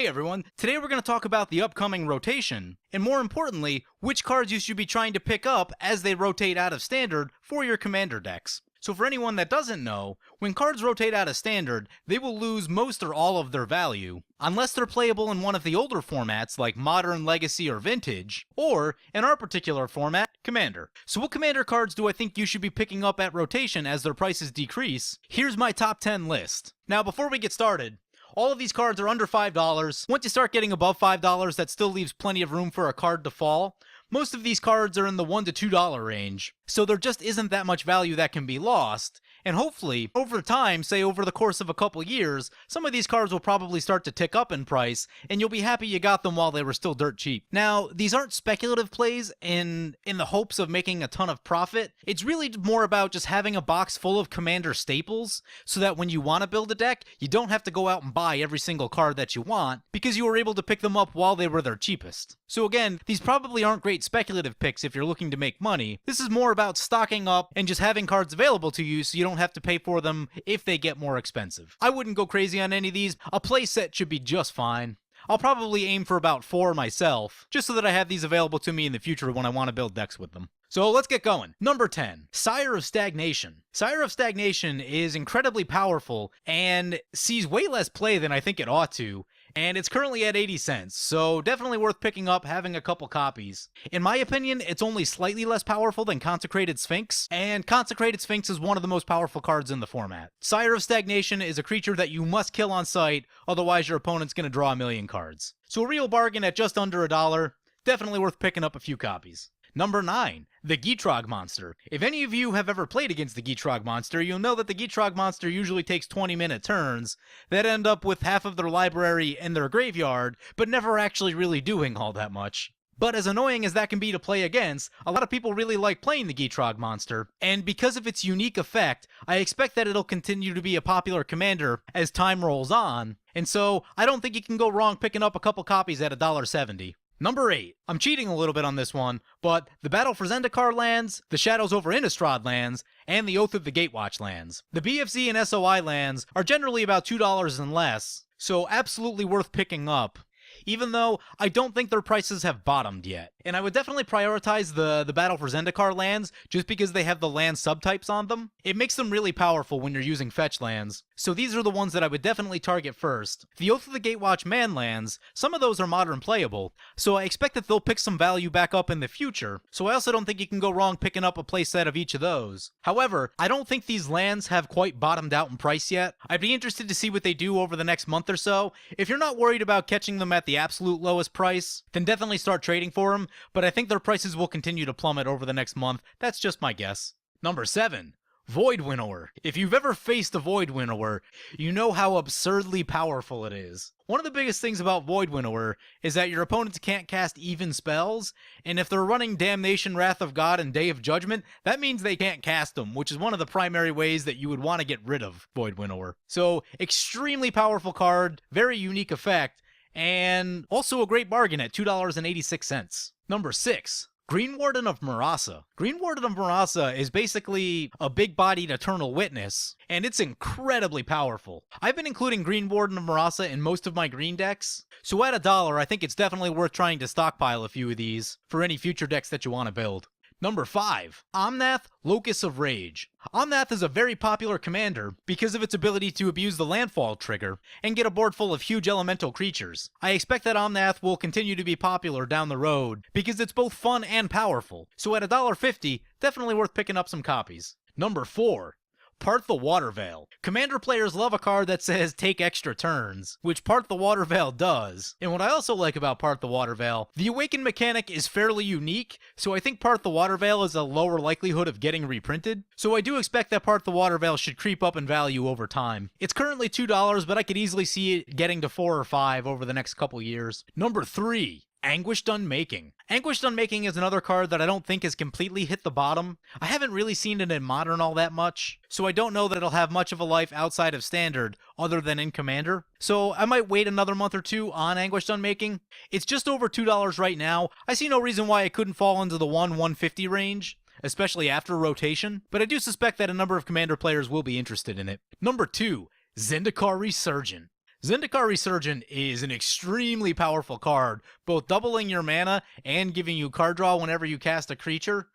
Hey everyone, today we're going to talk about the upcoming rotation, and more importantly, which cards you should be trying to pick up as they rotate out of Standard for your Commander decks. So for anyone that doesn't know, when cards rotate out of Standard, they will lose most or all of their value, unless they're playable in one of the older formats like Modern, Legacy, or Vintage, or, in our particular format, Commander. So what Commander cards do I think you should be picking up at rotation as their prices decrease? Here's my top 10 list. Now before we get started, all of these cards are under $5. Once you start getting above $5, that still leaves plenty of room for a card to fall. Most of these cards are in the $1 to $2 range, so there just isn't that much value that can be lost. And hopefully, over time, say over the course of a couple years, some of these cards will probably start to tick up in price, and you'll be happy you got them while they were still dirt cheap. Now, these aren't speculative plays in the hopes of making a ton of profit. It's really more about just having a box full of Commander staples, so that when you want to build a deck, you don't have to go out and buy every single card that you want, because you were able to pick them up while they were their cheapest. So again, these probably aren't great speculative picks if you're looking to make money. This is more about stocking up and just having cards available to you so you don't have to pay for them if they get more expensive. I wouldn't go crazy on any of these. A play set should be just fine. I'll probably aim for about 4 myself, just so that I have these available to me in the future when I want to build decks with them. So let's get going. Number 10, Sire of Stagnation. Sire of Stagnation is incredibly powerful and sees way less play than I think it ought to, and it's currently at 80 cents, so definitely worth picking up, having a couple copies. In my opinion, it's only slightly less powerful than Consecrated Sphinx, and Consecrated Sphinx is one of the most powerful cards in the format. Sire of Stagnation is a creature that you must kill on sight, otherwise your opponent's going to draw a million cards. So a real bargain at just under $1, definitely worth picking up a few copies. Number 9, the Trog Monster. If any of you have ever played against the Trog Monster, you'll know that the Trog Monster usually takes 20-minute turns that end up with half of their library in their graveyard, but never actually really doing all that much. But as annoying as that can be to play against, a lot of people really like playing the Trog Monster, and because of its unique effect, I expect that it'll continue to be a popular commander as time rolls on, and so I don't think you can go wrong picking up a couple copies at $1.70. Number 8. I'm cheating a little bit on this one, but the Battle for Zendikar lands, the Shadows over Innistrad lands, and the Oath of the Gatewatch lands. The BFZ and SOI lands are generally about $2 and less, so absolutely worth picking up, even though I don't think their prices have bottomed yet. And I would definitely prioritize the Battle for Zendikar lands just because they have the land subtypes on them. It makes them really powerful when you're using fetch lands, so these are the ones that I would definitely target first. The Oath of the Gatewatch man lands, some of those are modern playable, so I expect that they'll pick some value back up in the future, so I also don't think you can go wrong picking up a playset of each of those. However, I don't think these lands have quite bottomed out in price yet. I'd be interested to see what they do over the next month or so. If you're not worried about catching them at the absolute lowest price, then definitely start trading for them, but I think their prices will continue to plummet over the next month. That's just my guess. Number 7. Void Winnower. If you've ever faced a Void Winnower, you know how absurdly powerful it is. One of the biggest things about Void Winnower is that your opponents can't cast even spells, and if they're running Damnation, Wrath of God, and Day of Judgment, that means they can't cast them, which is one of the primary ways that you would want to get rid of Void Winnower. So, extremely powerful card, very unique effect, and also a great bargain at $2.86. Number 6. Green Warden of Murasa. Green Warden of Murasa is basically a big-bodied Eternal Witness, and it's incredibly powerful. I've been including Green Warden of Murasa in most of my green decks, so at $1, I think it's definitely worth trying to stockpile a few of these for any future decks that you want to build. Number 5. Omnath, Locust of Rage. Omnath is a very popular commander because of its ability to abuse the landfall trigger and get a board full of huge elemental creatures. I expect that Omnath will continue to be popular down the road because it's both fun and powerful, so at $1.50, definitely worth picking up some copies. Number 4. Part the Water Veil. Commander players love a card that says take extra turns, which Part the Water Veil does. And what I also like about Part the Water Veil, the Awaken mechanic is fairly unique, so I think Part the Water Veil is a lower likelihood of getting reprinted. So I do expect that Part the Water Veil should creep up in value over time. It's currently $2, but I could easily see it getting to 4 or 5 over the next couple years. Number 3. Anguished Unmaking. Anguished Unmaking is another card that I don't think has completely hit the bottom. I haven't really seen it in Modern all that much, so I don't know that it'll have much of a life outside of Standard other than in Commander. So I might wait another month or two on Anguished Unmaking. It's just over $2 right now. I see no reason why it couldn't fall into the $150 range, especially after rotation, but I do suspect that a number of Commander players will be interested in it. Number 2, Zendikar Resurgence. Zendikar Resurgence is an extremely powerful card, both doubling your mana and giving you card draw whenever you cast a creature.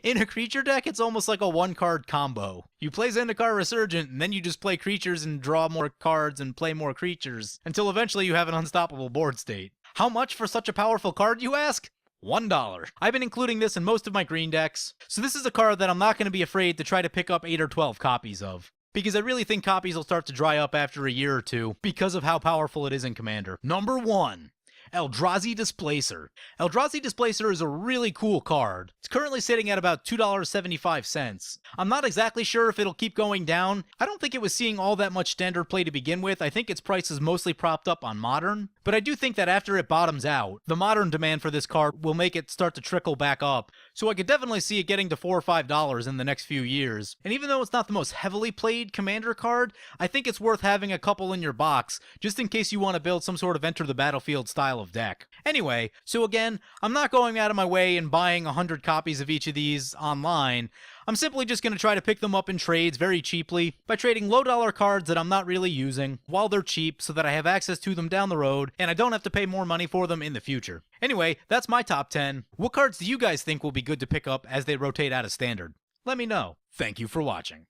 In a creature deck, it's almost like a one-card combo. You play Zendikar Resurgence, and then you just play creatures and draw more cards and play more creatures, until eventually you have an unstoppable board state. How much for such a powerful card, you ask? $1. I've been including this in most of my green decks, so this is a card that I'm not going to be afraid to try to pick up 8 or 12 copies of, because I really think copies will start to dry up after a year or two because of how powerful it is in Commander. Number 1. Eldrazi Displacer. Eldrazi Displacer is a really cool card. It's currently sitting at about $2.75. I'm not exactly sure if it'll keep going down. I don't think it was seeing all that much standard play to begin with. I think its price is mostly propped up on Modern. But I do think that after it bottoms out, the Modern demand for this card will make it start to trickle back up. So I could definitely see it getting to $4 or $5 in the next few years. And even though it's not the most heavily played Commander card, I think it's worth having a couple in your box, just in case you want to build some sort of enter the battlefield style of deck. Anyway, so again, I'm not going out of my way and buying 100 copies of each of these online. I'm simply just going to try to pick them up in trades very cheaply by trading low dollar cards that I'm not really using while they're cheap so that I have access to them down the road and I don't have to pay more money for them in the future. Anyway, that's my top 10. What cards do you guys think will be good to pick up as they rotate out of standard? Let me know. Thank you for watching.